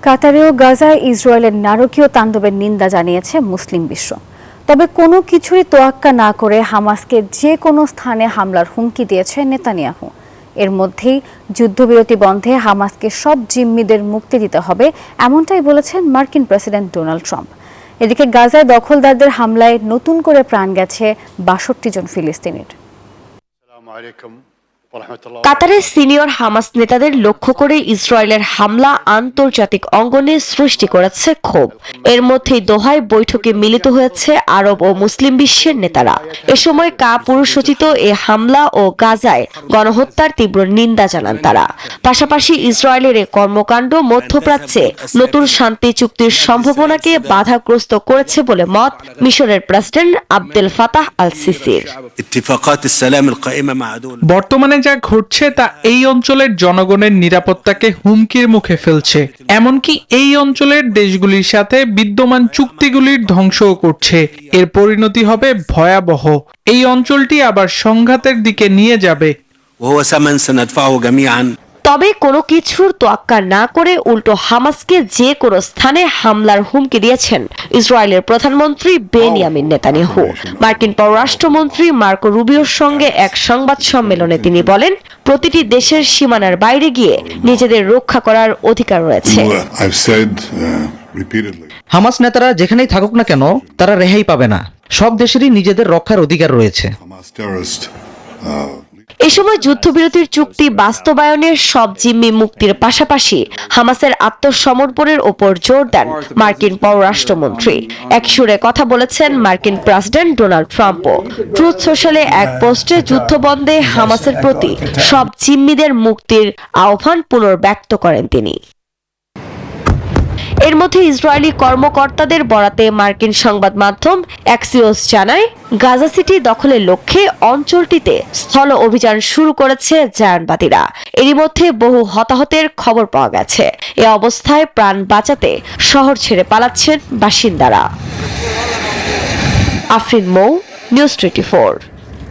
কাতারেও গাজায় ইসরায়েলের নারকীয় তাণ্ডবের নিন্দা জানিয়েছে মুসলিম বিশ্ব। তবে কোনো কিছুই তোয়াক্কা না করে হামাসকে যে কোনো স্থানে হামলার হুমকি দিয়েছে নেতানিয়াহু। এর মধ্যেই যুদ্ধবিরতি বন্ধে হামাসকে সব জিম্মিদের মুক্তি দিতে হবে, এমনটাই বলেছেন মার্কিন প্রেসিডেন্ট ডোনাল্ড ট্রাম্প। এদিকে গাজায় দখলদারদের হামলায় নতুন করে প্রাণ গেছে ৬২ জন ফিলিস্তিনির। কাতারের সিনিয়র হামাস নেতাদের লক্ষ্য করে ইসরায়েলের হামলা আন্তর্জাতিক অঙ্গনে সৃষ্টি করেছে ক্ষোভ। এর মধ্যেই দোহায় বৈঠকে মিলিত হয়েছে আরব ও মুসলিম বিশ্বের নেতারা। এ সময় কাপুরুষোচিত এ হামলা ও গাজায় গণহত্যার তীব্র নিন্দা জানান তারা। পাশাপাশি ইসরায়েলের এ কর্মকাণ্ড মধ্যপ্রাচ্যে নতুন শান্তি চুক্তির সম্ভাবনাকে বাধাগ্রস্ত করেছে বলে মত মিশরের প্রেসিডেন্ট আবদেল ফাতাহ আল সিসির। বর্তমানে যা ঘটছে তা এই অঞ্চলের জনগণের নিরাপত্তাকে হুমকির মুখে ফেলছে, এমনকি এই অঞ্চলের দেশগুলির সাথে বিদ্যমান চুক্তিগুলির ধ্বংসও করছে। এর পরিণতি হবে ভয়াবহ। এই অঞ্চলটি আবার সংঘাতের দিকে নিয়ে যাবে। তবে কোনো কিছুর তোয়াক্কা না করে উল্টো হামাসকে যে কোনো স্থানে হামলার হুমকি দিয়েছেন ইসরায়েলের প্রধানমন্ত্রী বেনিয়ামিন নেতানিয়াহু। মার্কিন পররাষ্ট্রমন্ত্রী মার্কো রুবিওর সঙ্গে এক সংবাদ সম্মেলনে তিনি বলেন, প্রতিটি দেশের সীমানার বাইরে গিয়ে নিজেদের রক্ষা করার অধিকার রয়েছে। হামাস নেতারা যেখানেই থাকুক না কেন, তারা রেহাই পাবে না। সব দেশেরই নিজেদের রক্ষার অধিকার রয়েছে। এ সময় যুদ্ধবিরতির চুক্তি বাস্তবায়নের সব জিম্মি মুক্তির পাশাপাশি হামাসের আত্মসমর্পণের ওপর জোর দেন মার্কিন পররাষ্ট্রমন্ত্রী। এক সুরে কথা বলেছেন মার্কিন প্রেসিডেন্ট ডোনাল্ড ট্রাম্পও। ট্রুথ সোশ্যালে এক পোস্টে যুদ্ধবন্ধে হামাসের প্রতি সব জিম্মিদের মুক্তির আহ্বান পুনর্ব্যক্ত করেন তিনি। এর মধ্যে ইসরায়েলি কর্মকর্তাদের বরাতে মার্কিন সংবাদ মাধ্যম অ্যাক্সিওস জানায়, গাজা সিটি দখলের লক্ষ্যে অঞ্চলটিতে স্থল অভিযান শুরু করেছে জায়নবাদীরা। এরই মধ্যে বহু হতাহতের খবর পাওয়া গেছে। এ অবস্থায় প্রাণ বাঁচাতে শহর ছেড়ে পালাচ্ছেন বাসিন্দারা। আফরিন মৌ, নিউজ 24।